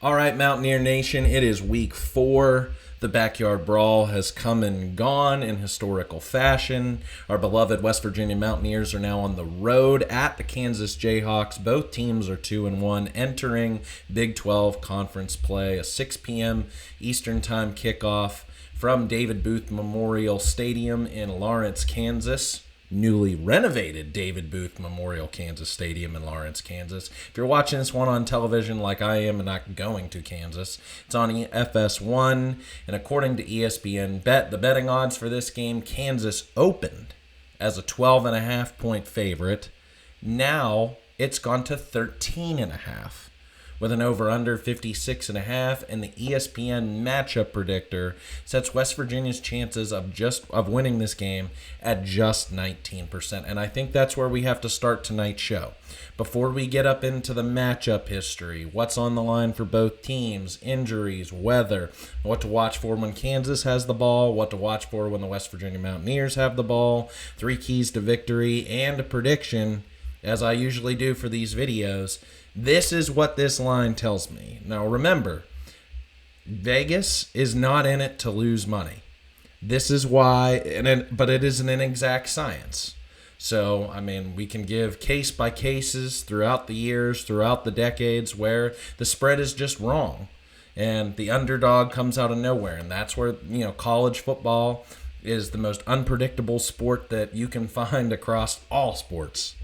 All right, Mountaineer Nation, it is week 4. The Backyard Brawl has come and gone in historical fashion. Our beloved West Virginia Mountaineers are now on the road at the Kansas Jayhawks. Both teams are 2-1, entering Big 12 conference play. A 6 p.m. Eastern Time kickoff from David Booth Memorial Stadium in Lawrence, Kansas. Newly renovated David Booth Memorial Kansas Stadium in Lawrence, Kansas. If you're watching this one on television like I am and not going to Kansas, it's on FS1. And according to ESPN Bet, the betting odds for this game, Kansas opened as a 12.5 point favorite. Now it's gone to 13.5. With an over-under 56.5, and the ESPN matchup predictor sets West Virginia's chances of winning this game at just 19%. And I think that's where we have to start tonight's show. Before we get up into the matchup history, what's on the line for both teams, injuries, weather, what to watch for when Kansas has the ball, what to watch for when the West Virginia Mountaineers have the ball, 3 keys to victory, and a prediction, as I usually do for these videos. This is what this line tells me. Now remember, Vegas is not in it to lose money. This is why, but it is an inexact science. So, I mean, we can give case by cases throughout the years, throughout the decades, where the spread is just wrong. And the underdog comes out of nowhere. And that's where, college football is the most unpredictable sport that you can find across all sports.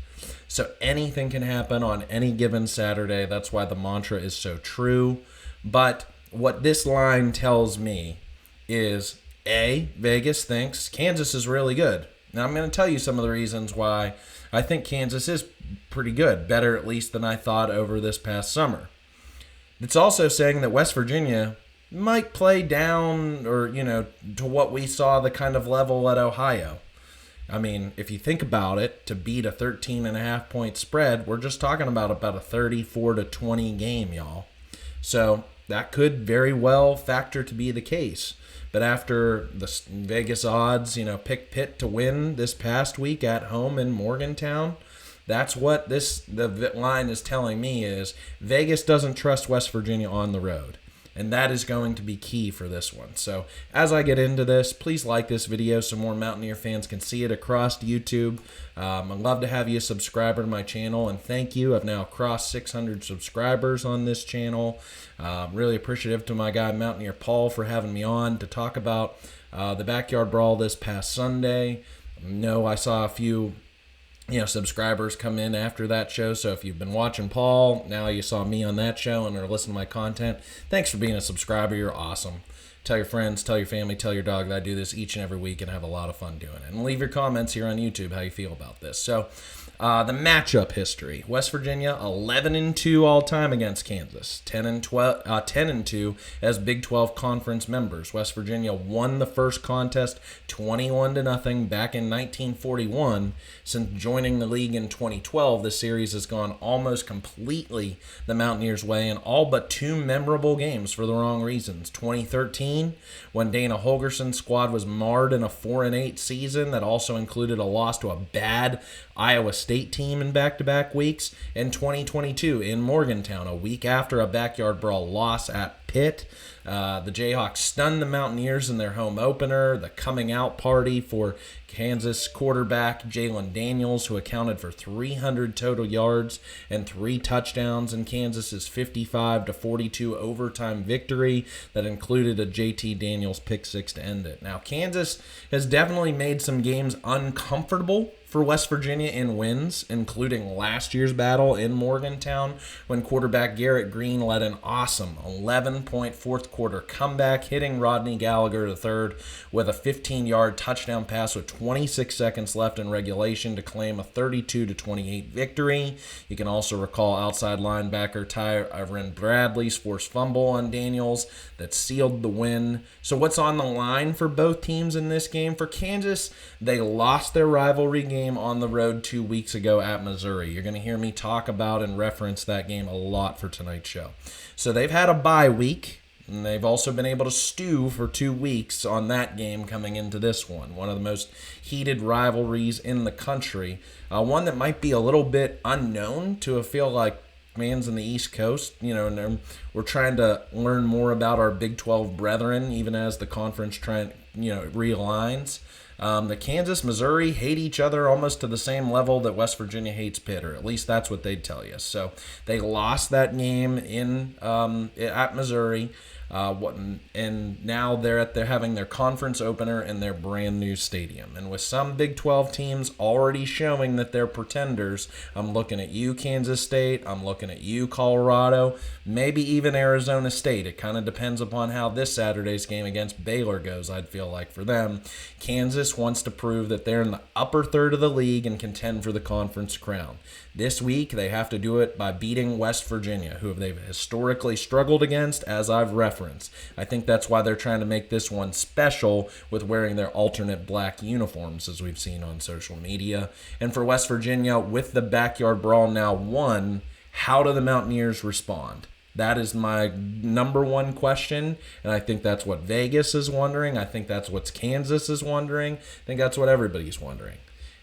So anything can happen on any given Saturday. That's why the mantra is so true. But what this line tells me is, A, Vegas thinks Kansas is really good. Now, I'm going to tell you some of the reasons why I think Kansas is pretty good, better at least than I thought over this past summer. It's also saying that West Virginia might play down or, to what we saw the kind of level at Ohio. I mean, if you think about it, to beat a 13.5 point spread, we're just talking about a 34-20 game, y'all. So that could very well factor to be the case. But after the Vegas odds, pick Pitt to win this past week at home in Morgantown, that's what the line is telling me is Vegas doesn't trust West Virginia on the road. And that is going to be key for this one. So as I get into this, please like this video so more Mountaineer fans can see it across YouTube. I'd love to have you a subscriber to my channel, and thank you. I've now crossed 600 subscribers on this channel. Really appreciative to my guy Mountaineer Paul for having me on to talk about the Backyard Brawl this past Sunday. I saw a few subscribers come in after that show. So if you've been watching Paul, now you saw me on that show and are listening to my content, thanks for being a subscriber. You're awesome. Tell your friends, tell your family, tell your dog that I do this each and every week and have a lot of fun doing it. And leave your comments here on YouTube how you feel about this. So the matchup history. West Virginia 11-2 all time against Kansas, 10-2 as Big 12 conference members. West Virginia won the first contest 21-0 back in 1941. Since joining the league in 2012, the series has gone almost completely the Mountaineers' way in all but 2 memorable games for the wrong reasons. 2013, when Dana Holgerson's squad was marred in a 4-8 season that also included a loss to a bad Iowa State team in back-to-back weeks. In 2022, in Morgantown, a week after a Backyard Brawl loss at Pitt, the Jayhawks stunned the Mountaineers in their home opener. The coming out party for Kansas quarterback Jalen Daniels, who accounted for 300 total yards and 3 touchdowns in Kansas's 55-42 overtime victory that included a JT Daniels pick 6 to end it. Now, Kansas has definitely made some games uncomfortable for West Virginia in wins, including last year's battle in Morgantown when quarterback Garrett Green led an awesome 11-point fourth quarter comeback, hitting Rodney Gallagher III with a 15-yard touchdown pass with 26 seconds left in regulation to claim a 32-28 victory. You can also recall outside linebacker Tyron Bradley's forced fumble on Daniels that sealed the win. So what's on the line for both teams in this game? For Kansas, they lost their rivalry game on the road 2 weeks ago at Missouri. You're going to hear me talk about and reference that game a lot for tonight's show. So they've had a bye week, and they've also been able to stew for 2 weeks on that game coming into this one of the most heated rivalries in the country. One that might be a little bit unknown to feel like fans in the East Coast, and we're trying to learn more about our Big 12 brethren, even as the conference realigns. The Kansas, Missouri hate each other almost to the same level that West Virginia hates Pitt, or at least that's what they'd tell you. So they lost that game at Missouri. And now they're having their conference opener in their brand new stadium. And with some Big 12 teams already showing that they're pretenders, I'm looking at you, Kansas State. I'm looking at you, Colorado. Maybe even Arizona State. It kind of depends upon how this Saturday's game against Baylor goes, I'd feel like, for them. Kansas wants to prove that they're in the upper third of the league and contend for the conference crown. This week, they have to do it by beating West Virginia, who they've historically struggled against, as I've referenced. I think that's why they're trying to make this one special with wearing their alternate black uniforms, as we've seen on social media. And for West Virginia, with the backyard brawl now won, how do the Mountaineers respond? That is my number one question, and I think that's what Vegas is wondering. I think that's what Kansas is wondering. I think that's what everybody's wondering.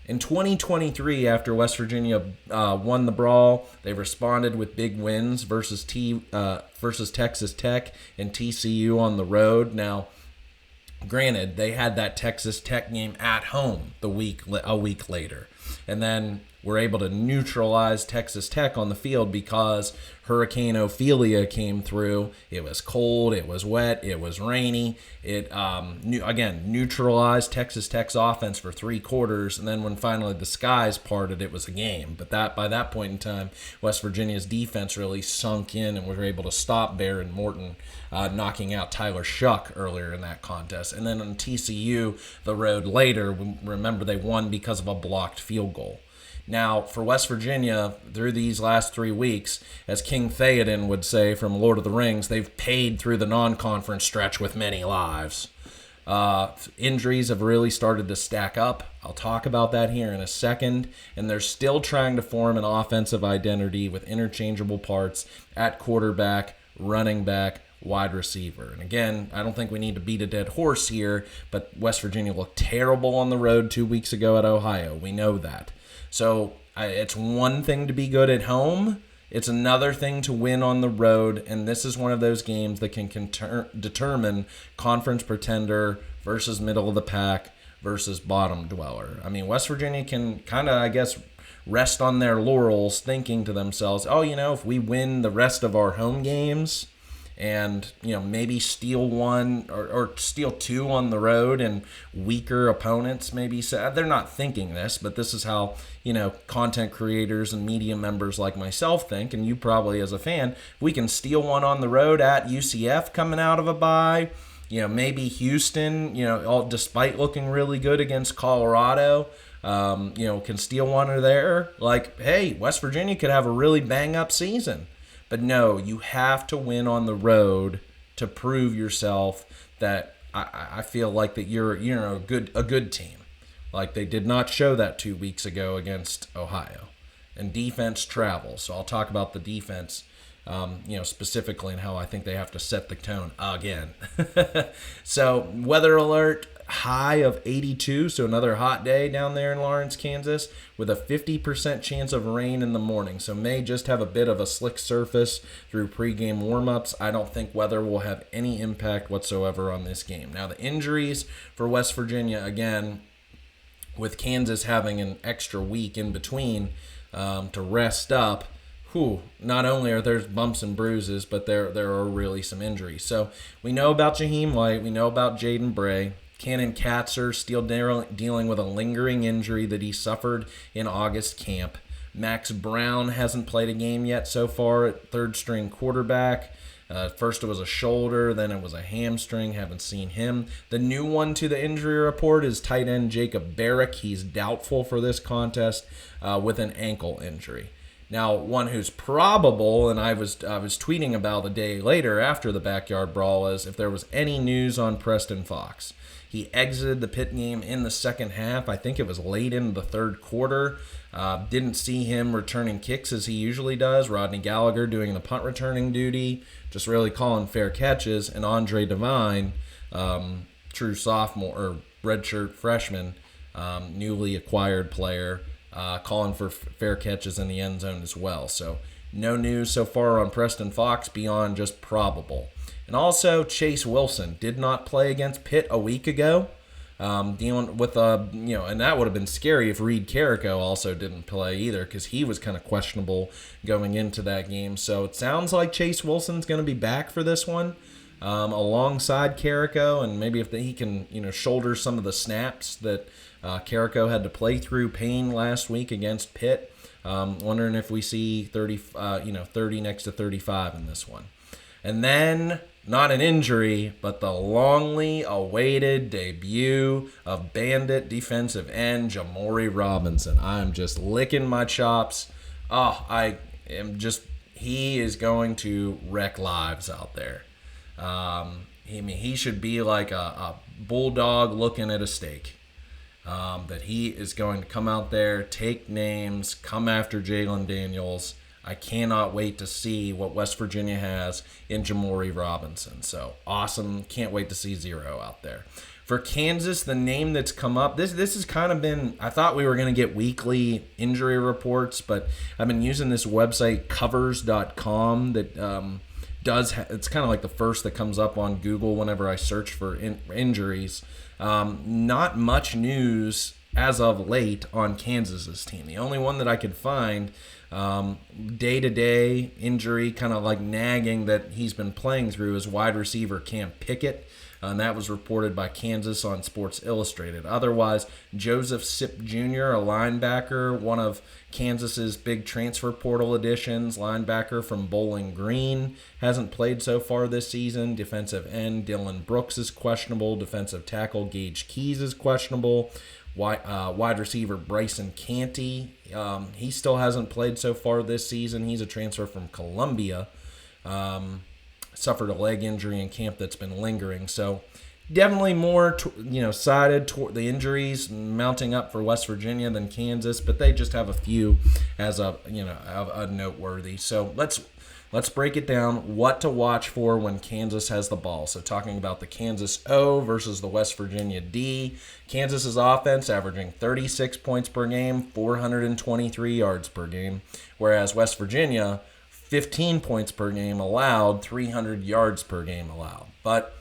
In 2023, after West Virginia won the brawl, they responded with big wins versus Texas Tech and TCU on the road. Now, granted, they had that Texas Tech game at home a week later, and then were able to neutralize Texas Tech on the field because Hurricane Ophelia came through. It was cold, it was wet, it was rainy. It, neutralized Texas Tech's offense for 3 quarters, and then when finally the skies parted, it was a game. But by that point in time, West Virginia's defense really sunk in and were able to stop Baron Morton, knocking out Tyler Shuck earlier in that contest. And then on TCU, the road later, remember they won because of a blocked field goal. Now, for West Virginia, through these last 3 weeks, as King Theoden would say from Lord of the Rings, they've paid through the non-conference stretch with many lives. Injuries have really started to stack up. I'll talk about that here in a second. And they're still trying to form an offensive identity with interchangeable parts at quarterback, running back, wide receiver. And again, I don't think we need to beat a dead horse here, but West Virginia looked terrible on the road 2 weeks ago at Ohio. We know that. So it's one thing to be good at home. It's another thing to win on the road, and this is one of those games that can determine conference pretender versus middle of the pack versus bottom dweller. I mean, West Virginia can kind of, rest on their laurels thinking to themselves, if we win the rest of our home games and maybe steal one or steal 2 on the road and weaker opponents maybe they're not thinking this, but this is how content creators and media members like myself think, and you probably as a fan. We can steal one on the road at UCF coming out of a bye, maybe Houston, despite looking really good against Colorado, can steal one or there. Hey, West Virginia could have a really bang up season. But no, you have to win on the road to prove yourself that I feel like that you're a good team. Like they did not show that 2 weeks ago against Ohio. And defense travels. So I'll talk about the defense, specifically and how I think they have to set the tone again. So weather alert. High of 82, so another hot day down there in Lawrence, Kansas, with a 50% chance of rain in the morning. So may just have a bit of a slick surface through pregame warmups. I don't think weather will have any impact whatsoever on this game. Now the injuries for West Virginia, again, with Kansas having an extra week in between to rest up, not only are there bumps and bruises, but there are really some injuries. So we know about Jaheim White, we know about Jaden Bray. Cannon Katzer still dealing with a lingering injury that he suffered in August camp. Max Brown hasn't played a game yet so far at third-string quarterback. First it was a shoulder, then it was a hamstring. Haven't seen him. The new one to the injury report is tight end Jacob Barrick. He's doubtful for this contest with an ankle injury. Now, one who's probable, and I was tweeting about a day later after the backyard brawl, is if there was any news on Preston Fox. He exited the Pitt game in the second half. I think it was late in the third quarter. Didn't see him returning kicks as he usually does. Rodney Gallagher doing the punt returning duty, just really calling fair catches. And Andre Devine, true sophomore or redshirt freshman, newly acquired player, calling for fair catches in the end zone as well. So No news so far on Preston Fox beyond just probable. And also, Chase Wilson did not play against Pitt a week ago. Dealing with and that would have been scary if Reed Carrico also didn't play either, because he was kind of questionable going into that game. So it sounds like Chase Wilson's going to be back for this one, alongside Carrico, and maybe if he can shoulder some of the snaps that Carrico had to play through pain last week against Pitt. Wondering if we see 30 next to 35 in this one. And then, not an injury, but the longly awaited debut of Bandit defensive end Jamori Robinson. I'm just licking my chops. He is going to wreck lives out there. He should be like a bulldog looking at a steak. That he is going to come out there, take names, come after Jalen Daniels. I cannot wait to see what West Virginia has in Jamori Robinson. So awesome. Can't wait to see Zero out there. For Kansas, the name that's come up, this has kind of been, I thought we were going to get weekly injury reports, but I've been using this website, covers.com, that it's kind of like the first that comes up on Google whenever I search for injuries. Not much news as of late on Kansas's team. The only one that I could find day-to-day injury, kind of like nagging that he's been playing through, is wide receiver Cam Pickett. And that was reported by Kansas on Sports Illustrated. Otherwise, Joseph Sipp Jr., a linebacker, one of Kansas's big transfer portal additions, linebacker from Bowling Green, hasn't played so far this season. Defensive end Dylan Brooks is questionable. Defensive tackle Gage Keys is questionable. Wide receiver Bryson Canty, he still hasn't played so far this season. He's a transfer from Columbia. Suffered a leg injury in camp that's been lingering. So definitely more, sided toward the injuries mounting up for West Virginia than Kansas, but they just have a few as a noteworthy. So let's break it down. What to watch for when Kansas has the ball. So talking about the Kansas O versus the West Virginia D. Kansas's offense averaging 36 points per game, 423 yards per game, whereas West Virginia 15 points per game allowed, 300 yards per game allowed. But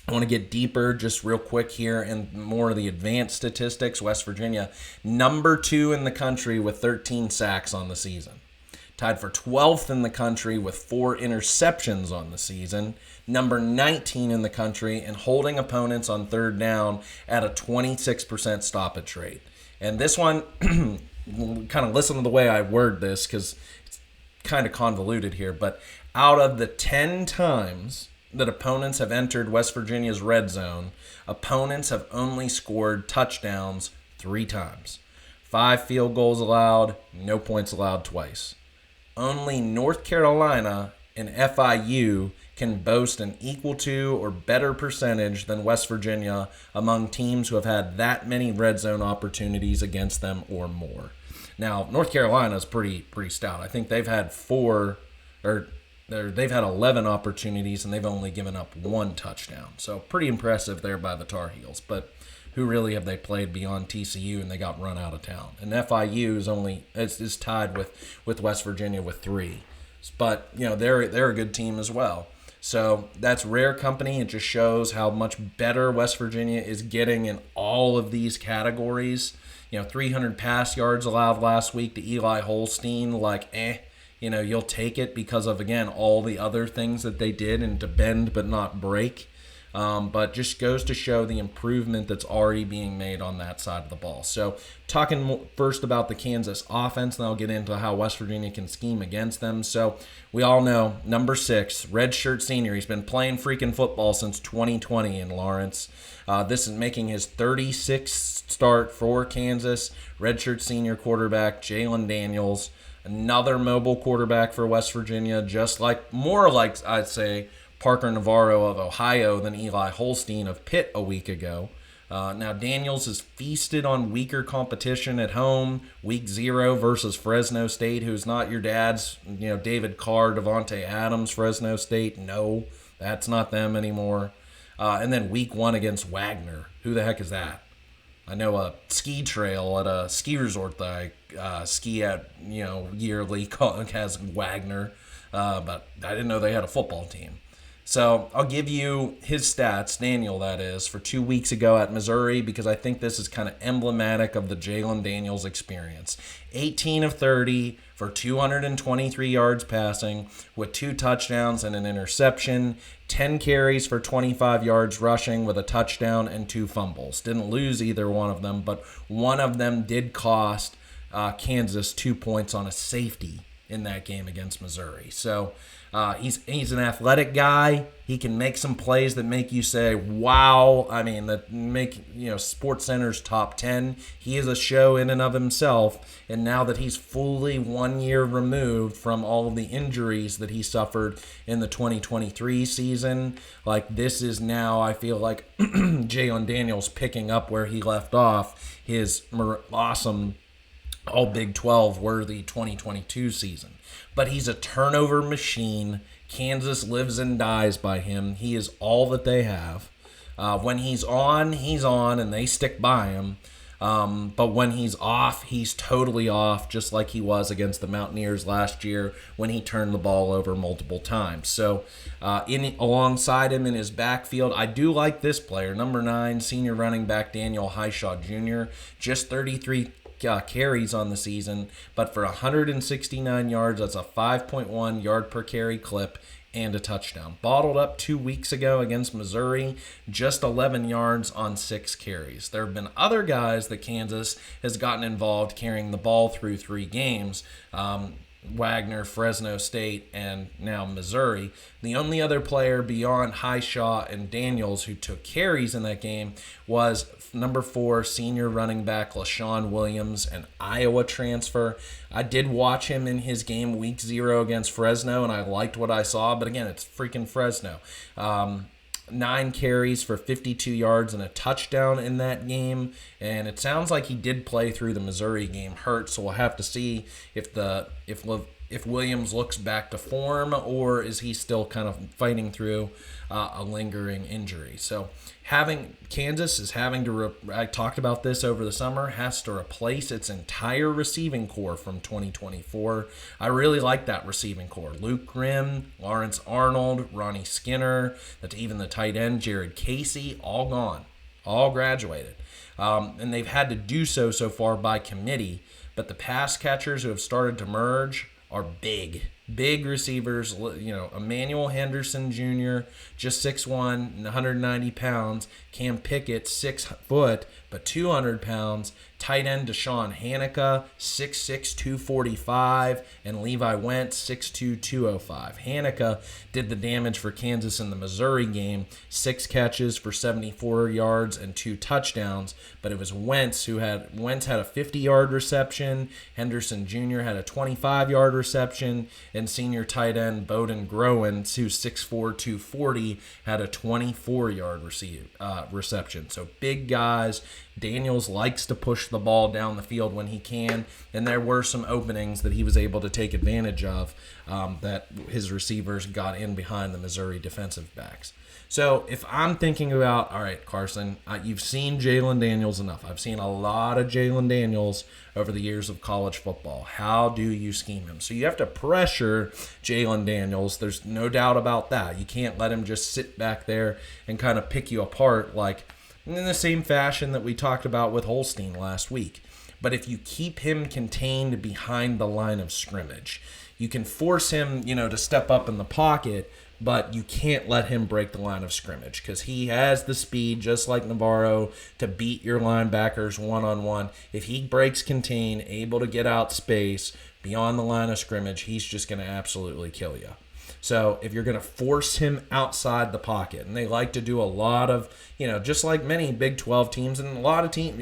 I want to get deeper just real quick here and more of the advanced statistics. West Virginia, number 2 in the country with 13 sacks on the season. Tied for 12th in the country with 4 interceptions on the season. Number 19 in the country in holding opponents on third down at a 26% stoppage rate. And this one, kind of listen to the way I word this because kind of convoluted here, but out of the 10 times that opponents have entered West Virginia's red zone, opponents have only scored touchdowns 3 times. 5 field goals allowed, no points allowed twice. Only North Carolina and FIU can boast an equal to or better percentage than West Virginia among teams who have had that many red zone opportunities against them or more. Now, North Carolina is pretty stout. I think they've had 11 opportunities, and they've only given up 1 touchdown. So pretty impressive there by the Tar Heels. But who really have they played beyond TCU, and they got run out of town? And FIU is tied with West Virginia with 3. But they're a good team as well. So that's rare company. It just shows how much better West Virginia is getting in all of these categories. 300 pass yards allowed last week to Eli Holstein, you'll take it because of, again, all the other things that they did and to bend but not break. But just goes to show the improvement that's already being made on that side of the ball. So talking first about the Kansas offense, and I'll get into how West Virginia can scheme against them. So we all know number 6, redshirt senior. He's been playing freaking football since 2020 in Lawrence. This is making his 36th start for Kansas. Redshirt senior quarterback Jalen Daniels, another mobile quarterback for West Virginia, more like I'd say Parker Navarro of Ohio than Eli Holstein of Pitt a week ago. Now Daniels has feasted on weaker competition at home. Week 0 versus Fresno State, who's not your dad's, David Carr, Devontae Adams, Fresno State. No, that's not them anymore. And then week 1 against Wagner. Who the heck is that? I know a ski trail at a ski resort that I ski at, yearly has Wagner, but I didn't know they had a football team. So I'll give you his stats, Daniel, that is, for 2 weeks ago at Missouri, because I think this is kind of emblematic of the Jalen Daniels experience. 18 of 30 for 223 yards passing with 2 touchdowns and an interception. 10 carries for 25 yards rushing with a touchdown and 2 fumbles. Didn't lose either one of them, but one of them did cost Kansas 2 points on a safety in that game against Missouri. So he's an athletic guy. He can make some plays that make you say, wow. I mean, that make, Sports Center's top 10. He is a show in and of himself. And now that he's fully 1 year removed from all of the injuries that he suffered in the 2023 season, like this is now, I feel like Jalen Daniels picking up where he left off his awesome all Big 12 worthy 2022 season. But he's a turnover machine. Kansas lives and dies by him. He is all that they have. When he's on, and they stick by him. But when he's off, he's totally off, just like he was against the Mountaineers last year when he turned the ball over multiple times. So alongside him in his backfield, I do like this player, number 9, senior running back Daniel Hishaw Jr., just 33 carries on the season, but for 169 yards, that's a 5.1 yard per carry clip and a touchdown. Bottled up 2 weeks ago against Missouri, just 11 yards on 6 carries. There have been other guys that Kansas has gotten involved carrying the ball through 3 games. Wagner, Fresno State, and now Missouri. The only other player beyond Hishaw and Daniels who took carries in that game was number 4 senior running back LaShawn Williams, an Iowa transfer. I did watch him in his game week 0 against Fresno, and I liked what I saw, but again, it's freaking Fresno. 9 carries for 52 yards and a touchdown in that game, and it sounds like he did play through the Missouri game hurt, so we'll have to see if Williams looks back to form, or is he still kind of fighting through a lingering injury. So Kansas is having to, I talked about this over the summer, has to replace its entire receiving core from 2024. I really like that receiving core. Luke Grimm, Lawrence Arnold, Ronnie Skinner, even the tight end, Jared Casey, all gone, all graduated. And they've had to do so far by committee, but the pass catchers who have started to merge are big receivers. Emmanuel Henderson Jr., just 6'1", 190 pounds. Cam Pickett, 6 foot, but 200 pounds. Tight end Deshaun Hanukkah, 6'6", 245, and Levi Wentz, 6'2", 205. Hanukkah did the damage for Kansas in the Missouri game, 6 catches for 74 yards and 2 touchdowns, but it was Wentz had a 50-yard reception. Henderson Jr. had a 25-yard reception, and senior tight end Bowden Groen, who's 6'4", 240, had a 24-yard reception. So big guys. Daniels likes to push the ball down the field when he can, and there were some openings that he was able to take advantage of that his receivers got in behind the Missouri defensive backs. So if I'm thinking about, all right, Carson, you've seen Jalen Daniels enough. I've seen a lot of Jalen Daniels over the years of college football. How do you scheme him? So you have to pressure Jalen Daniels. There's no doubt about that. You can't let him just sit back there and kind of pick you apart in the same fashion that we talked about with Holstein last week. But if you keep him contained behind the line of scrimmage, you can force him, to step up in the pocket, but you can't let him break the line of scrimmage because he has the speed, just like Navarro, to beat your linebackers one-on-one. If he breaks contain, able to get out space beyond the line of scrimmage, he's just going to absolutely kill you. So if you're going to force him outside the pocket, and they like to do a lot of, just like many Big 12 teams and a lot of teams,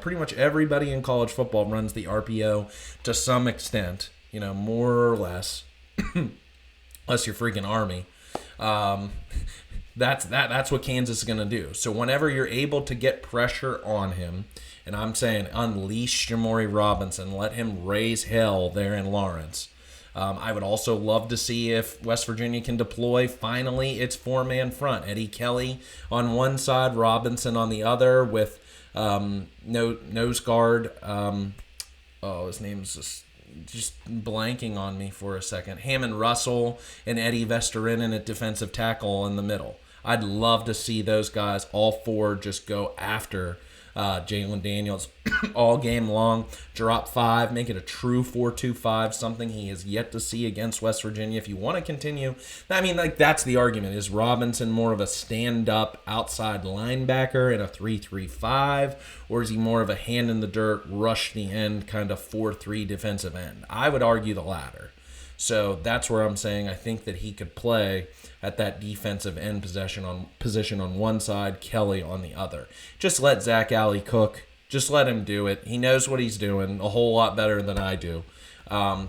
pretty much everybody in college football runs the RPO to some extent, more or less, unless you're freaking Army. That's what Kansas is going to do. So whenever you're able to get pressure on him, and I'm saying unleash Jamori Robinson, let him raise hell there in Lawrence. I would also love to see if West Virginia can deploy finally its 4-man front. Eddie Kelly on one side, Robinson on the other, with nose guard. His name's just blanking on me for a second. Hammond Russell and Eddie Vesterinen at defensive tackle in the middle. I'd love to see those guys, all four, just go after Jalen Daniels all game long. Drop 5, make it a true 4-2-5, something he has yet to see against West Virginia. If you want to continue, I mean, like, that's the argument. Is Robinson more of a stand-up outside linebacker in a 3-3-5, or is he more of a hand-in-the-dirt, rush-the-end kind of 4-3 defensive end? I would argue the latter. So that's where I'm saying I think that he could play at that defensive end position on one side, Kelly on the other. Just let Zach Alley cook. Just let him do it. He knows what he's doing a whole lot better than I do.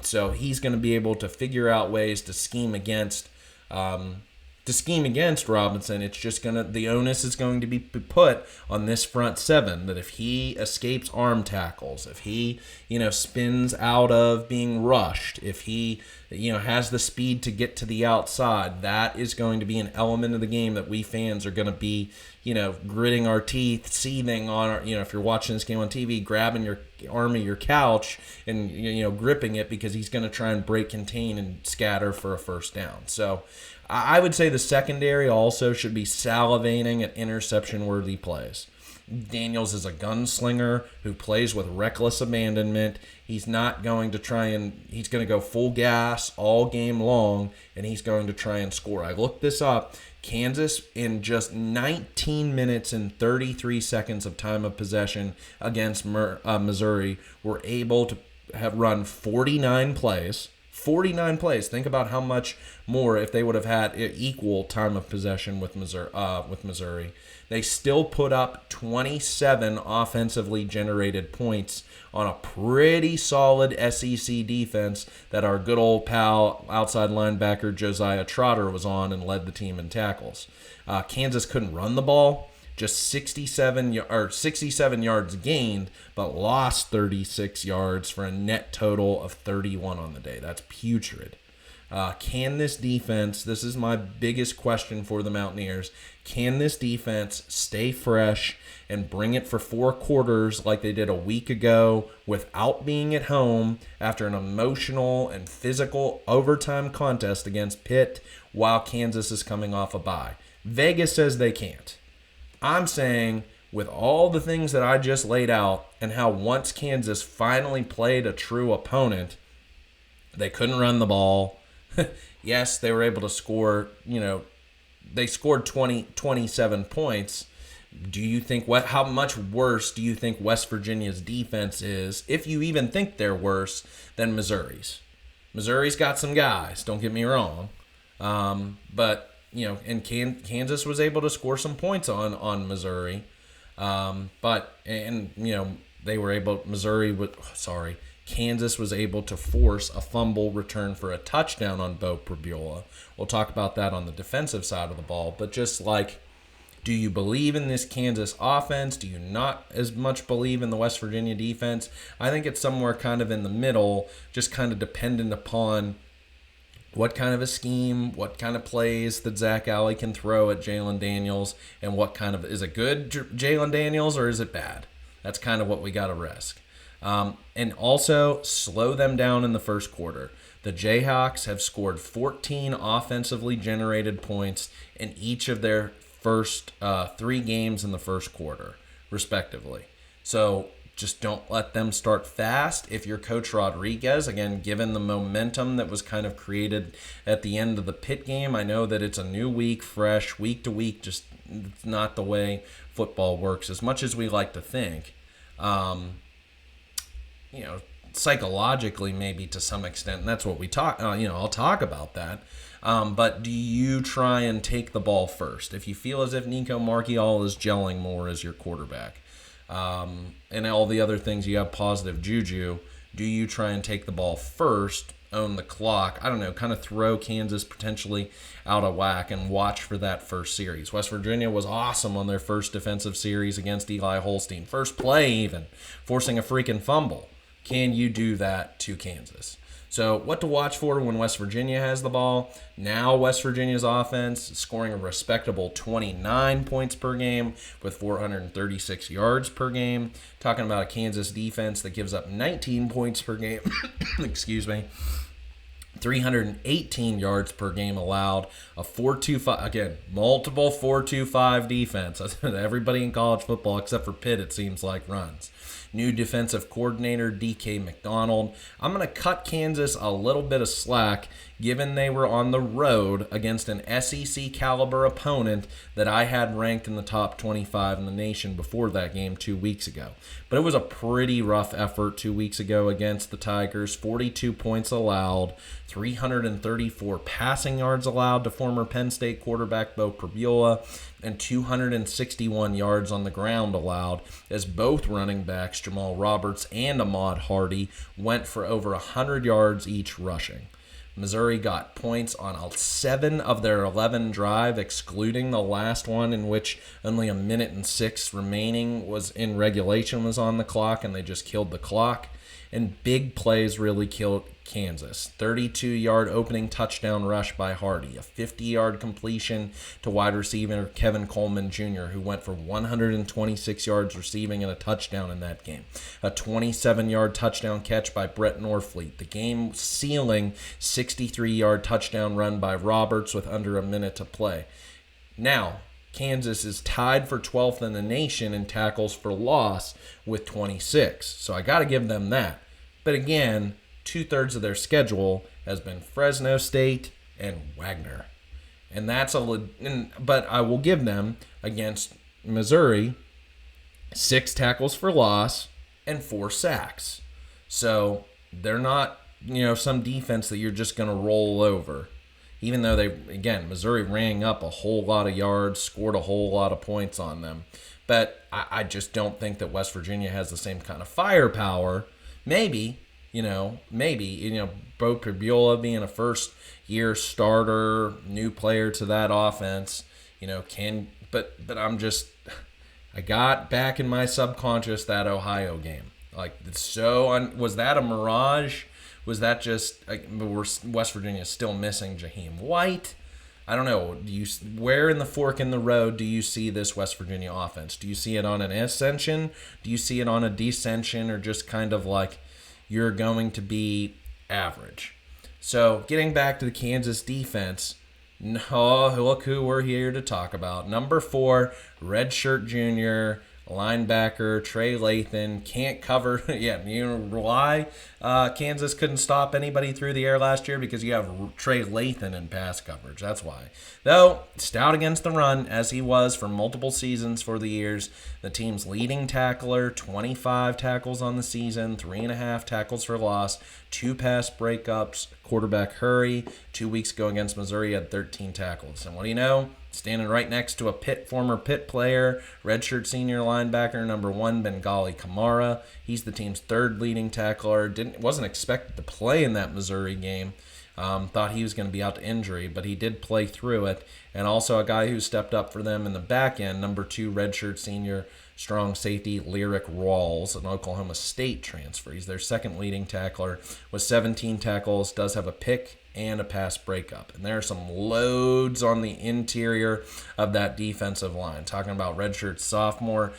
So he's going to be able to figure out ways to scheme against Robinson. It's just the onus is going to be put on this front seven, that if he escapes arm tackles, if he, spins out of being rushed, if he, has the speed to get to the outside, that is going to be an element of the game that we fans are going to be, gritting our teeth, seething on our, if you're watching this game on TV, grabbing your arm of your couch and, gripping it, because he's going to try and break, contain, and scatter for a first down. So I would say the secondary also should be salivating at interception-worthy plays. Daniels is a gunslinger who plays with reckless abandonment. He's not going to he's going to go full gas all game long, and he's going to try and score. I looked this up. Kansas, in just 19 minutes and 33 seconds of time of possession against Missouri, were able to have run 49 plays. 49 plays. Think about how much more if they would have had equal time of possession with Missouri. They still put up 27 offensively generated points on a pretty solid SEC defense that our good old pal outside linebacker Josiah Trotter was on and led the team in tackles. Kansas couldn't run the ball. Just 67 yards gained, but lost 36 yards for a net total of 31 on the day. That's putrid. Can this defense, this is my biggest question for the Mountaineers, can this defense stay fresh and bring it for 4 quarters like they did a week ago without being at home after an emotional and physical overtime contest against Pitt while Kansas is coming off a bye? Vegas says they can't. I'm saying, with all the things that I just laid out and how once Kansas finally played a true opponent, they couldn't run the ball. Yes, they were able to score, they scored 27 points. Do you think, how much worse do you think West Virginia's defense is, if you even think they're worse than Missouri's? Missouri's got some guys, don't get me wrong. But and Kansas was able to score some points on Missouri, Kansas was able to force a fumble return for a touchdown on Bo Pribula. We'll talk about that on the defensive side of the ball, but just like, do you believe in this Kansas offense? Do you not as much believe in the West Virginia defense? I think it's somewhere kind of in the middle, just kind of dependent upon what kind of a scheme, what kind of plays that Zach Alley can throw at Jalen Daniels, and what kind of, is it good Jalen Daniels or is it bad? That's kind of what we got to risk. And also slow them down in the first quarter. The Jayhawks have scored 14 offensively generated points in each of their first 3 games in the first quarter, respectively. So just don't let them start fast. If you're Coach Rodriguez, again, given the momentum that was kind of created at the end of the Pitt game, I know that it's a new week, fresh, week to week, just it's not the way football works as much as we like to think. Psychologically maybe to some extent, and that's what we talk, I'll talk about that. But do you try and take the ball first? If you feel as if Nico Marchiol is gelling more as your quarterback, and all the other things, you have positive juju, do you try and take the ball first, own the clock, I don't know, kind of throw Kansas potentially out of whack and watch for that first series? West Virginia was awesome on their first defensive series against Eli Holstein. First play even, forcing a freaking fumble. Can you do that to Kansas? So what to watch for when West Virginia has the ball? Now West Virginia's offense scoring a respectable 29 points per game with 436 yards per game. Talking about a Kansas defense that gives up 19 points per game. Excuse me. 318 yards per game allowed, a 4-2-5, again, multiple 4-2-5 defense. Everybody in college football, except for Pitt, it seems like, runs. New defensive coordinator, D.K. McDonald. I'm going to cut Kansas a little bit of slack, given they were on the road against an SEC caliber opponent that I had ranked in the top 25 in the nation before that game 2 weeks ago. But it was a pretty rough effort 2 weeks ago against the Tigers. 42 points allowed, 334 passing yards allowed to former Penn State quarterback Beau Pribula, and 261 yards on the ground allowed, as both running backs, Jamal Roberts and Ahmad Hardy, went for over 100 yards each rushing. Missouri got points on 7 of their 11 drive, excluding the last one in which only 1:06 remaining was in regulation was on the clock, and they just killed the clock. And big plays really killed Kansas. 32-yard opening touchdown rush by Hardy. A 50-yard completion to wide receiver Kevin Coleman Jr., who went for 126 yards receiving and a touchdown in that game. A 27-yard touchdown catch by Brett Norfleet. The game-sealing 63-yard touchdown run by Roberts with under a minute to play. Now, Kansas is tied for 12th in the nation in tackles for loss with 26. So I got to give them that. But again, 2/3 of their schedule has been Fresno State and Wagner. And but I will give them, against Missouri, 6 tackles for loss and 4 sacks. So they're not, some defense that you're just going to roll over. Even though Missouri ran up a whole lot of yards, scored a whole lot of points on them. But I just don't think that West Virginia has the same kind of firepower. Maybe, Beau Pribula being a first-year starter, new player to that offense, but I got back in my subconscious that Ohio game. Was that a mirage? Was that just, West Virginia still missing Jaheim White? I don't know. Where in the fork in the road do you see this West Virginia offense? Do you see it on an ascension? Do you see it on a descension, or just kind of like you're going to be average? So getting back to the Kansas defense, look who we're here to talk about. Number 4, redshirt junior, linebacker Trey Lathan, can't cover. Yeah, you know why Kansas couldn't stop anybody through the air last year? Because you have Trey Lathan in pass coverage. That's why. Though, stout against the run, as he was for multiple seasons for the years. The team's leading tackler, 25 tackles on the season, 3.5 tackles for loss, 2 pass breakups. Quarterback Hurry, 2 weeks ago against Missouri, had 13 tackles. And what do you know? Standing right next to a former Pitt player, redshirt senior linebacker number 1, Bengali Kamara. He's the team's 3rd leading tackler. Wasn't expected to play in that Missouri game. Thought he was going to be out to injury, but he did play through it. And also a guy who stepped up for them in the back end, number 2 redshirt senior strong safety Lyric Rawls, an Oklahoma State transfer. He's their 2nd leading tackler with 17 tackles, does have a pick and a pass breakup. And there are some loads on the interior of that defensive line. Talking about redshirt sophomore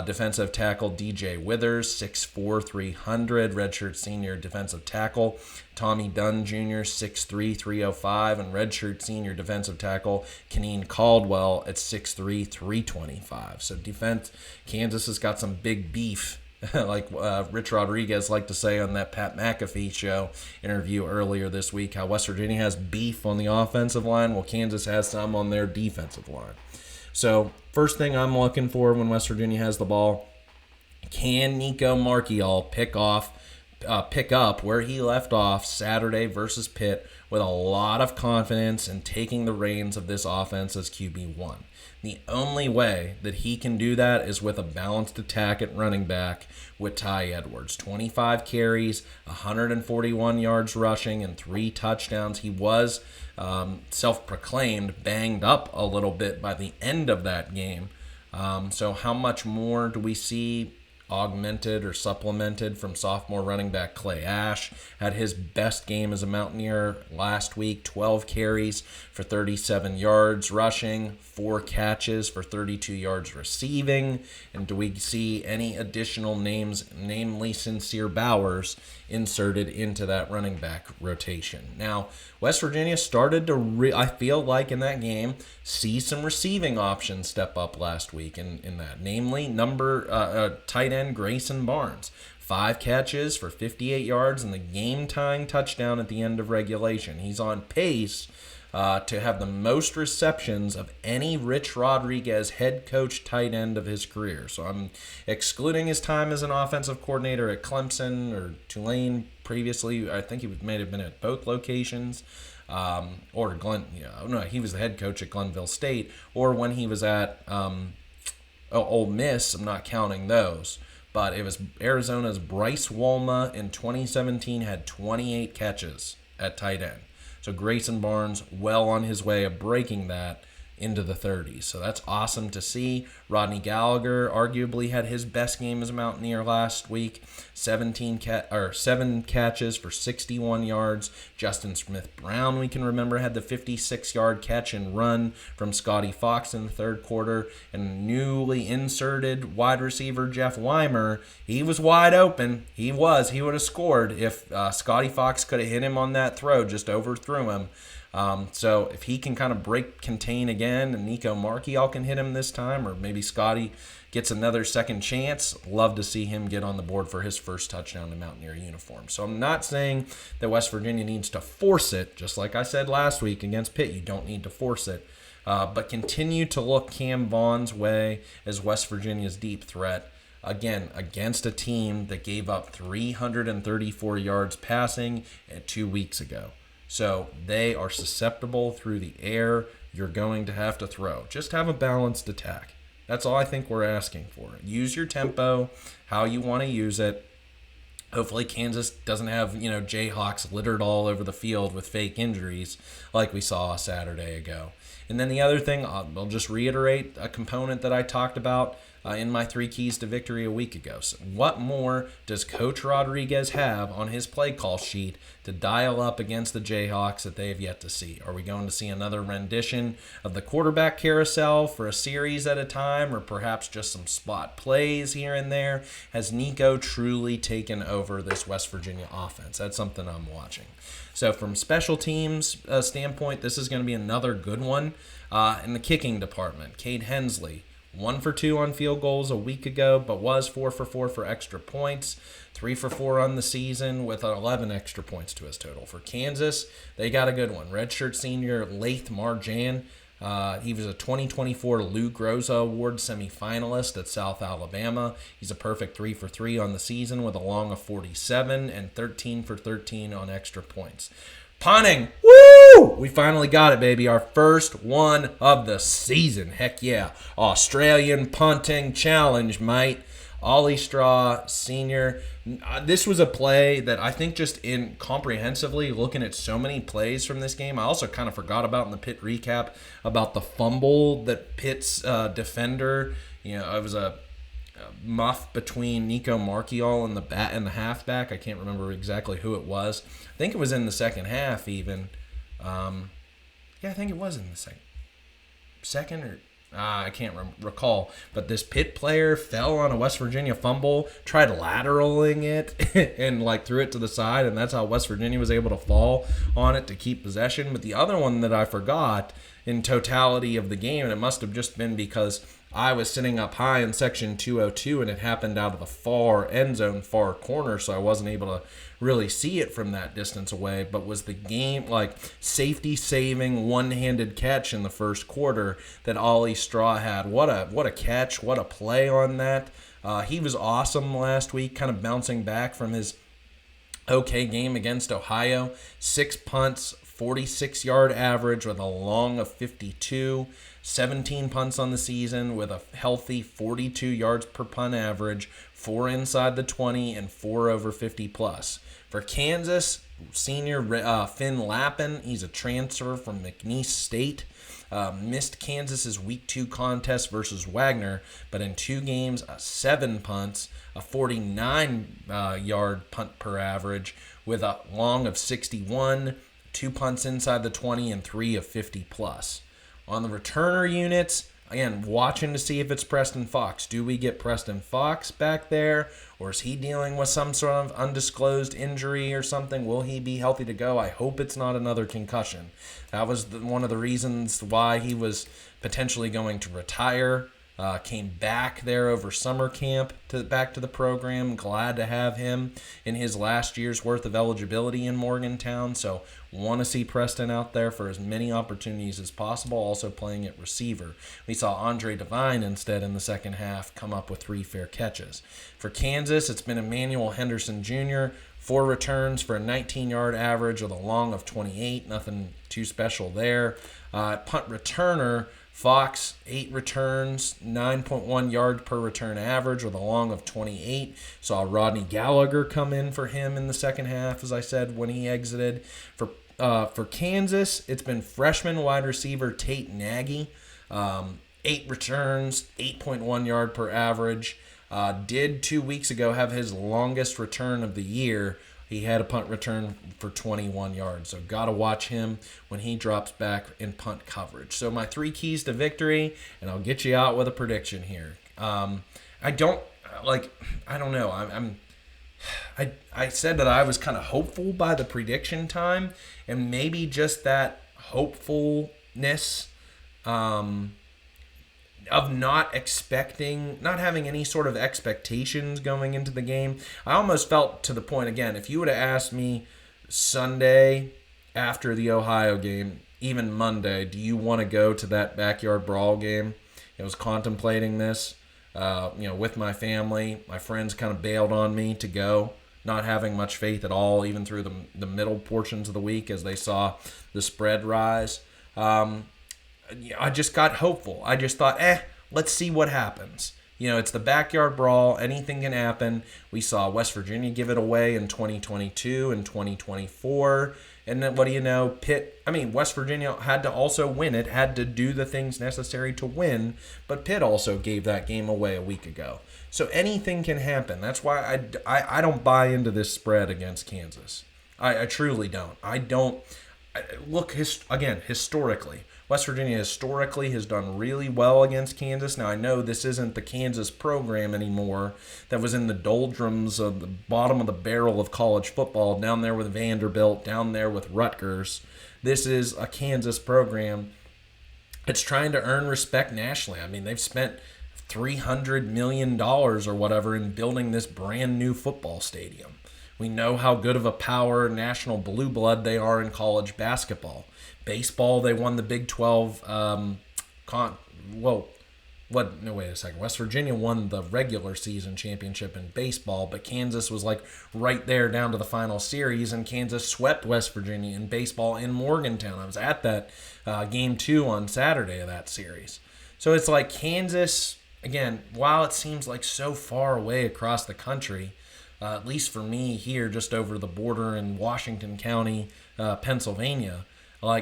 defensive tackle DJ Withers, 6'4", 300, redshirt senior defensive tackle Tommy Dunn Jr., 6'3", 305, and redshirt senior defensive tackle Keneen Caldwell at 6'3", 325. So defense, Kansas has got some big beef, like Rich Rodriguez liked to say on that Pat McAfee show interview earlier this week, how West Virginia has beef on the offensive line. Well, Kansas has some on their defensive line. So first thing I'm looking for when West Virginia has the ball, can Nico Marchiol pick up where he left off Saturday versus Pitt with a lot of confidence and taking the reins of this offense as QB1. The only way that he can do that is with a balanced attack at running back with Ty Edwards. 25 carries, 141 yards rushing, and 3 touchdowns. He was self-proclaimed banged up a little bit by the end of that game. So how much more do we see augmented or supplemented from sophomore running back Clay Ash. Had his best game as a Mountaineer last week, 12 carries for 37 yards rushing, 4 catches for 32 yards receiving. And do we see any additional names, namely Sincere Bowers, inserted into that running back rotation? Now, West Virginia started to, I feel like in that game, see some receiving options step up last week in that. Namely, tight end Grayson Barnes. 5 catches for 58 yards and the game-tying touchdown at the end of regulation. He's on pace to have the most receptions of any Rich Rodriguez head coach tight end of his career. So I'm excluding his time as an offensive coordinator at Clemson or Tulane previously. I think he may have been at both locations. Or Glen, no, he was the head coach at Glenville State, or when he was at Ole Miss. I'm not counting those. But it was Arizona's Bryce Wolma in 2017 had 28 catches at tight end. So Grayson Barnes well on his way of breaking that into the 30s. So that's awesome to see. Rodney Gallagher arguably had his best game as a Mountaineer last week. 7 catches for 61 yards. Justin Smith-Brown, we can remember, had the 56-yard catch and run from Scotty Fox in the third quarter. And newly inserted wide receiver Jeff Weimer, he was wide open. He would have scored if Scotty Fox could have hit him on that throw, just overthrew him. So if he can kind of contain again, and Nico Marchiol can hit him this time, or maybe Scotty gets another second chance, love to see him get on the board for his first touchdown in Mountaineer uniform. So I'm not saying that West Virginia needs to force it, just like I said last week against Pitt. You don't need to force it, but continue to look Cam Vaughn's way as West Virginia's deep threat. Again, against a team that gave up 334 yards passing 2 weeks ago. So they are susceptible through the air. You're going to have to throw. Just have a balanced attack. That's all I think we're asking for. Use your tempo, how you want to use it. Hopefully Kansas doesn't have, Jayhawks littered all over the field with fake injuries like we saw a Saturday ago. And then the other thing, I'll just reiterate a component that I talked about in my 3 keys to victory a week ago. So what more does Coach Rodriguez have on his play call sheet to dial up against the Jayhawks that they have yet to see? Are we going to see another rendition of the quarterback carousel for a series at a time, or perhaps just some spot plays here and there? Has Nico truly taken over this West Virginia offense? That's something I'm watching. So from special teams standpoint, this is going to be another good one in the kicking department. Cade Hensley, 1 for 2 on field goals a week ago, but was 4 for 4 for extra points. 3 for 4 on the season with 11 extra points to his total. For Kansas, they got a good one. Redshirt senior Laith Marjan. He was a 2024 Lou Groza Award semifinalist at South Alabama. He's a perfect 3 for 3 on the season with a long of 47 and 13 for 13 on extra points. Punting. Woo! We finally got it, baby. Our first one of the season. Heck yeah. Australian punting challenge, mate. Ollie Straw, senior. This was a play that I think just in comprehensively looking at so many plays from this game, I also kind of forgot about in the Pitt recap about the fumble that Pitt's defender, it was a muff between Nico Marchiol and the halfback. I can't remember exactly who it was. I think it was in the second half even. I think it was in the second or I can't recall. But this Pitt player fell on a West Virginia fumble, tried lateraling it, and threw it to the side, and that's how West Virginia was able to fall on it to keep possession. But the other one that I forgot in totality of the game, and it must have just been because I was sitting up high in section 202 and it happened out of the far end zone, far corner, so I wasn't able to really see it from that distance away, but was the game, safety saving one-handed catch in the first quarter that Ollie Straw had. What a catch, what a play on that. He was awesome last week, kind of bouncing back from his okay game against Ohio. 6 punts, 46-yard average with a long of 52. 17 punts on the season with a healthy 42 yards per punt average, 4 inside the 20 and 4 over 50 plus. For Kansas, senior Finn Lappin, he's a transfer from McNeese State. Missed Kansas's Week 2 contest versus Wagner, but in 2 games, 7 punts, a 49-yard punt per average with a long of 61, 2 punts inside the 20, and 3 of 50+. On the returner units, again, watching to see if it's Preston Fox. Do we get Preston Fox back there, or is he dealing with some sort of undisclosed injury or something? Will he be healthy to go? I hope it's not another concussion. That was one of the reasons why he was potentially going to retire. Came back there over summer camp back to the program. Glad to have him in his last year's worth of eligibility in Morgantown. So want to see Preston out there for as many opportunities as possible, also playing at receiver. We saw Andre Devine instead in the second half come up with 3 fair catches. For Kansas, it's been Emmanuel Henderson Jr., 4 returns for a 19-yard average with a long of 28. Nothing too special there. Punt returner, Fox, 8 returns, 9.1 yard per return average with a long of 28. Saw Rodney Gallagher come in for him in the second half, as I said, when he exited. For Kansas, it's been freshman wide receiver Tate Nagy, 8 returns, 8.1 yard per average. Did 2 weeks ago have his longest return of the year. He had a punt return for 21 yards. So got to watch him when he drops back in punt coverage. So my 3 keys to victory, and I'll get you out with a prediction here. I don't know. I said that I was kind of hopeful by the prediction time, and maybe just that hopefulness of not having any sort of expectations going into the game. I almost felt to the point, again, if you would have asked me Sunday after the Ohio game, even Monday, do you want to go to that backyard brawl game? I was contemplating this, with my family. My friends kind of bailed on me to go, not having much faith at all, even through the middle portions of the week as they saw the spread rise. I just got hopeful. I just thought, let's see what happens. It's the backyard brawl. Anything can happen. We saw West Virginia give it away in 2022 and 2024. And then what do you know? West Virginia had to also win it, had to do the things necessary to win, but Pitt also gave that game away a week ago. So anything can happen. That's why I don't buy into this spread against Kansas. I truly don't. Historically, West Virginia historically has done really well against Kansas. Now, I know this isn't the Kansas program anymore that was in the doldrums of the bottom of the barrel of college football, down there with Vanderbilt, down there with Rutgers. This is a Kansas program that's trying to earn respect nationally. They've spent $300 million or whatever in building this brand new football stadium. We know how good of a power national blue blood they are in college basketball. Baseball, they won the Big 12. West Virginia won the regular season championship in baseball, but Kansas was right there down to the final series, and Kansas swept West Virginia in baseball in Morgantown. I was at that game 2 on Saturday of that series. So it's like Kansas, again, while it seems like so far away across the country, at least for me here just over the border in Washington County, Pennsylvania,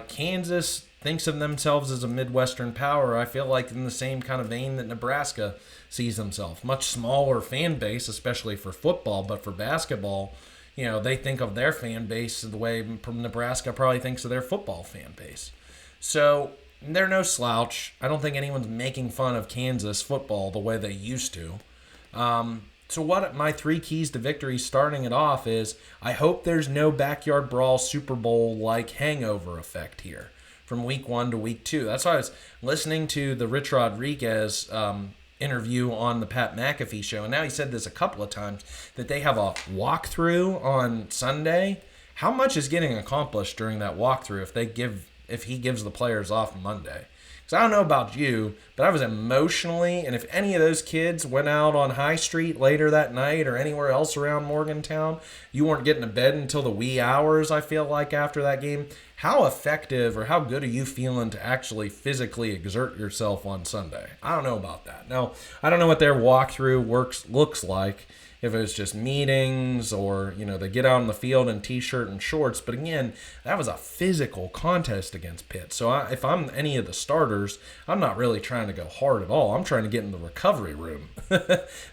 Kansas thinks of themselves as a Midwestern power. I feel like in the same kind of vein that Nebraska sees themselves. Much smaller fan base, especially for football, but for basketball, they think of their fan base the way Nebraska probably thinks of their football fan base. So they're no slouch. I don't think anyone's making fun of Kansas football the way they used to. So what my 3 keys to victory starting it off is, I hope there's no backyard brawl Super Bowl-like hangover effect here from week 1 to week 2. That's why I was listening to the Rich Rodriguez interview on the Pat McAfee show, and now he said this a couple of times, that they have a walkthrough on Sunday. How much is getting accomplished during that walkthrough if he gives the players off Monday? Because I don't know about you, but I was emotionally, and if any of those kids went out on High Street later that night or anywhere else around Morgantown, you weren't getting to bed until the wee hours, I feel like, after that game. How effective or how good are you feeling to actually physically exert yourself on Sunday? I don't know about that. Now, I don't know what their walkthrough looks like, if it was just meetings or, they get out on the field in t-shirt and shorts. But again, that was a physical contest against Pitt. So if I'm any of the starters, I'm not really trying to go hard at all. I'm trying to get in the recovery room.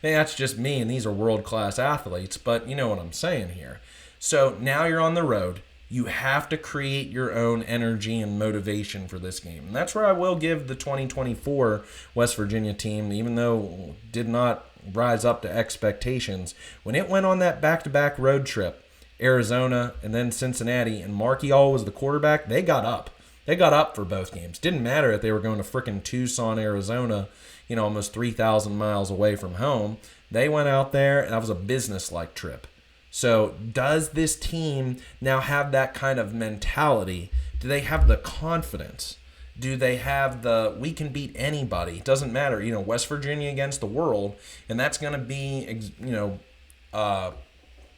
That's just me, and these are world-class athletes, but you know what I'm saying here. So now you're on the road. You have to create your own energy and motivation for this game. And that's where I will give the 2024 West Virginia team, even though did not rise up to expectations, when it went on that back-to-back road trip, Arizona and then Cincinnati, and Mark Eyal was the quarterback, they got up. They got up for both games. Didn't matter if they were going to frickin' Tucson, Arizona, almost 3,000 miles away from home. They went out there, and that was a business-like trip. So does this team now have that kind of mentality? Do they have the confidence? Do they have we can beat anybody? It doesn't matter. West Virginia against the world, and that's going to be,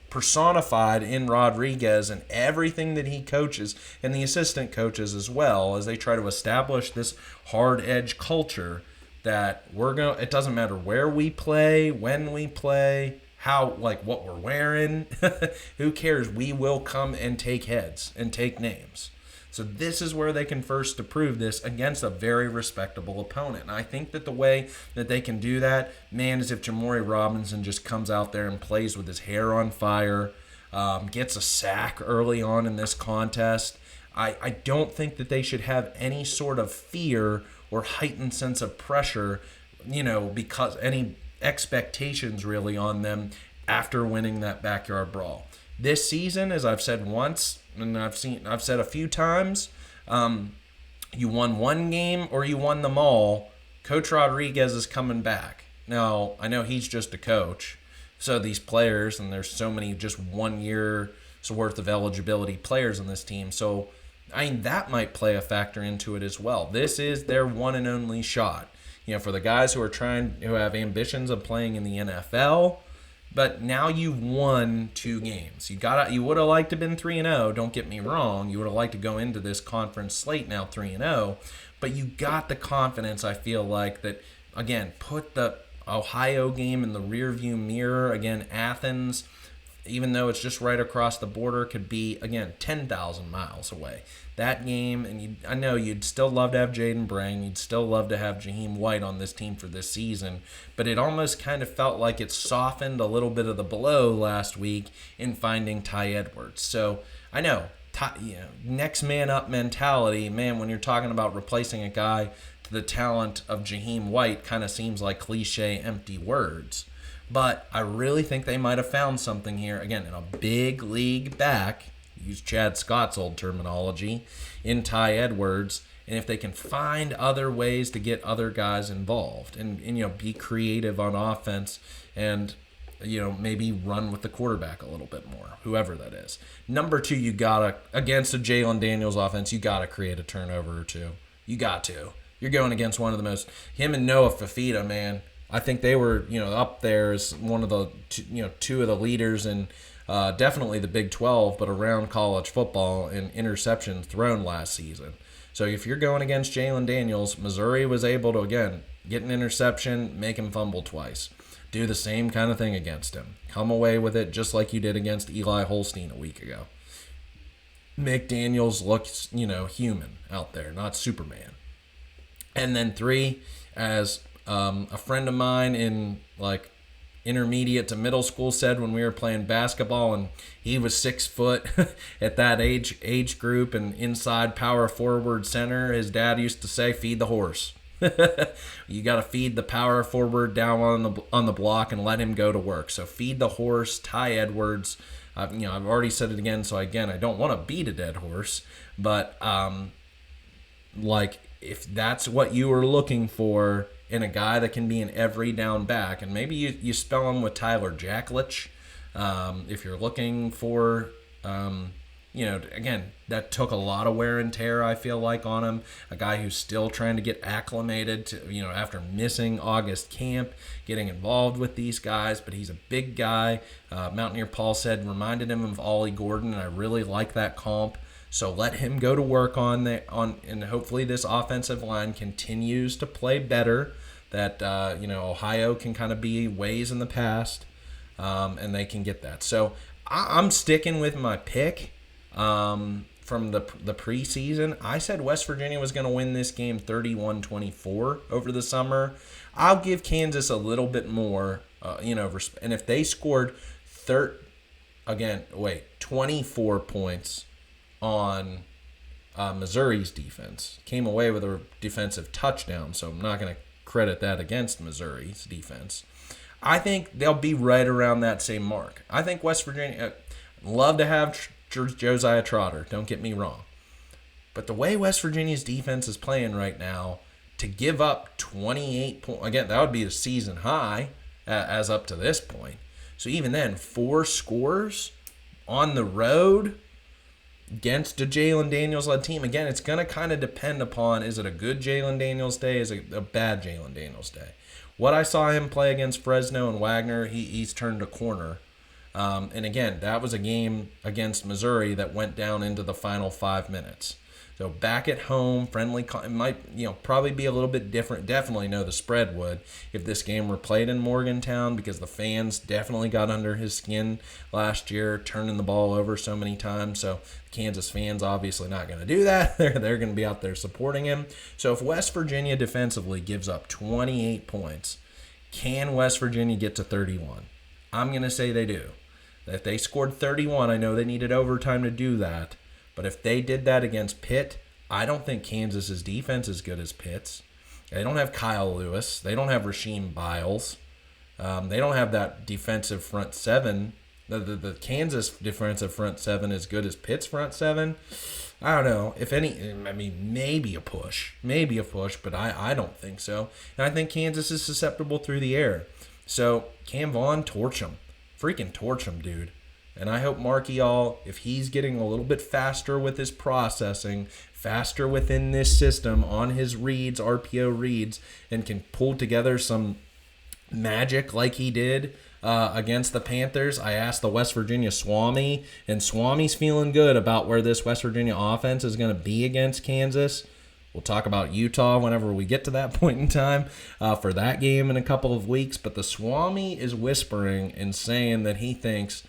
personified in Rodriguez and everything that he coaches, and the assistant coaches as well, as they try to establish this hard edge culture that it doesn't matter where we play, when we play, what we're wearing. Who cares? We will come and take heads and take names. So this is where they can first to prove this against a very respectable opponent. And I think that the way that they can do that, man, is if Jamori Robinson just comes out there and plays with his hair on fire, gets a sack early on in this contest. I don't think that they should have any sort of fear or heightened sense of pressure, because any expectations really on them after winning that backyard brawl. This season, as I've said once, and I've said a few times, you won one game or you won them all. Coach Rodriguez is coming back. Now, I know he's just a coach, so these players, and there's so many just 1 year's worth of eligibility players on this team, so that might play a factor into it as well. This is their one and only shot. For the guys who have ambitions of playing in the NFL, but now you've won 2 games. You would have liked to have been 3-0, don't get me wrong. You would have liked to go into this conference slate now 3-0, but you got the confidence, I feel like, that, again, put the Ohio game in the rearview mirror. Again, Athens, even though it's just right across the border, could be, again, 10,000 miles away. That game, and I know you'd still love to have Jaden Brang, you'd still love to have Jaheim White on this team for this season, but it almost kind of felt like it softened a little bit of the blow last week in finding Ty Edwards. So I know, next man up mentality, man, when you're talking about replacing a guy to the talent of Jaheim White, kind of seems like cliche, empty words. But I really think they might have found something here, again, in a big league back, use Chad Scott's old terminology, in Ty Edwards, and if they can find other ways to get other guys involved and be creative on offense and maybe run with the quarterback a little bit more, whoever that is. Number 2, you gotta, against a Jalen Daniels offense, you gotta create a turnover or two. You got to. You're going against one of the most, him and Noah Fafita, man. I think they were, up there as one of the, 2 of the leaders in definitely the Big 12, but around college football in interceptions thrown last season. So if you're going against Jalen Daniels, Missouri was able to, again, get an interception, make him fumble twice. Do the same kind of thing against him. Come away with it just like you did against Eli Holstein a week ago. Make Daniels look, human out there, not Superman. And then 3, as a friend of mine in, intermediate to middle school said when we were playing basketball, and he was 6 foot at that age group and inside power forward center, his dad used to say, feed the horse. You got to feed the power forward down on the block and let him go to work. So feed the horse. Ty Edwards, I've already said it again, so again, I don't want to beat a dead horse, but if that's what you were looking for in a guy that can be an every down back, and maybe you spell him with Tyler Jacklich, if you're looking for, again, that took a lot of wear and tear, I feel like, on him. A guy who's still trying to get acclimated to, after missing August camp, getting involved with these guys, but he's a big guy. Mountaineer Paul said reminded him of Ollie Gordon, and I really like that comp. So let him go to work and hopefully this offensive line continues to play better. That Ohio can kind of be ways in the past. and they can get that. So I'm sticking with my pick from the preseason. I said West Virginia was going to win this game 31-24 over the summer. I'll give Kansas a little bit more, and if they scored 24 points on Missouri's defense, came away with a defensive touchdown, so I'm not going to credit that against Missouri's defense. I think they'll be right around that same mark. I think West Virginia, love to have Josiah Trotter, don't get me wrong. But the way West Virginia's defense is playing right now, to give up 28 points, again, that would be the season high as up to this point. So even then, 4 scores on the road against a Jalen Daniels-led team. Again, it's going to kind of depend upon, is it a good Jalen Daniels day? Is it a bad Jalen Daniels day? What I saw him play against Fresno and Wagner, he's turned a corner. And again, that was a game against Missouri that went down into the final 5 minutes. So back at home, friendly, it might probably be a little bit different. Definitely know the spread would if this game were played in Morgantown, because the fans definitely got under his skin last year, turning the ball over so many times. So Kansas fans obviously not going to do that. They're going to be out there supporting him. So if West Virginia defensively gives up 28 points, can West Virginia get to 31? I'm going to say they do. If they scored 31, I know they needed overtime to do that. But if they did that against Pitt, I don't think Kansas's defense is good as Pitt's. They don't have Kyle Lewis. They don't have Rasheem Biles. They don't have that defensive front seven. The Kansas defensive front seven is good as Pitt's front seven. I don't know. If any, I mean, maybe a push, but I don't think so. And I think Kansas is susceptible through the air. So Cam Vaughn, torch him. Freaking torch him, dude. And I hope Marchiol, if he's getting a little bit faster with his processing, faster within this system on his reads, RPO reads, and can pull together some magic like he did against the Panthers. I asked the West Virginia Swami, and Swami's feeling good about where this West Virginia offense is going to be against Kansas. We'll talk about Utah whenever we get to that point in time for that game in a couple of weeks. But the Swami is whispering and saying that he thinks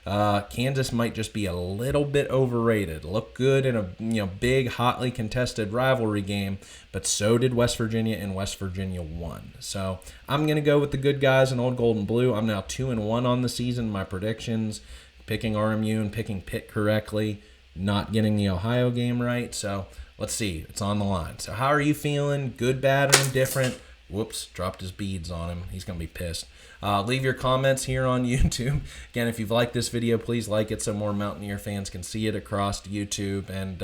Kansas might just be a little bit overrated. Look good in a big, hotly contested rivalry game, but so did West Virginia, and West Virginia won. So I'm going to go with the good guys in Old Gold and Blue. I'm now 2-1 on the season. My predictions, picking RMU and picking Pitt correctly, not getting the Ohio game right. So let's see. It's on the line. So how are you feeling? Good, bad, or indifferent? Whoops, dropped his beads on him. He's going to be pissed. Leave your comments here on YouTube. Again, if you've liked this video, please like it so more Mountaineer fans can see it across YouTube. And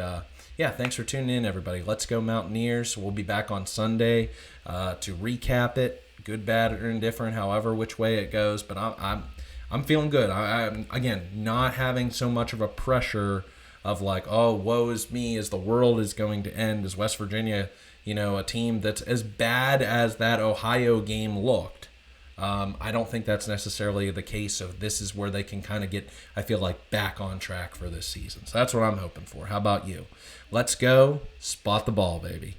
yeah, thanks for tuning in, everybody. Let's go Mountaineers. We'll be back on Sunday to recap it. Good, bad, or indifferent, however which way it goes. But I'm feeling good. I'm again not having so much of a pressure of like, oh, woe is me, as the world is going to end, as West Virginia, a team that's as bad as that Ohio game looked. I don't think that's necessarily the case. So this is where they can kind of get, I feel like, back on track for this season. So that's what I'm hoping for. How about you? Let's go spot the ball, baby.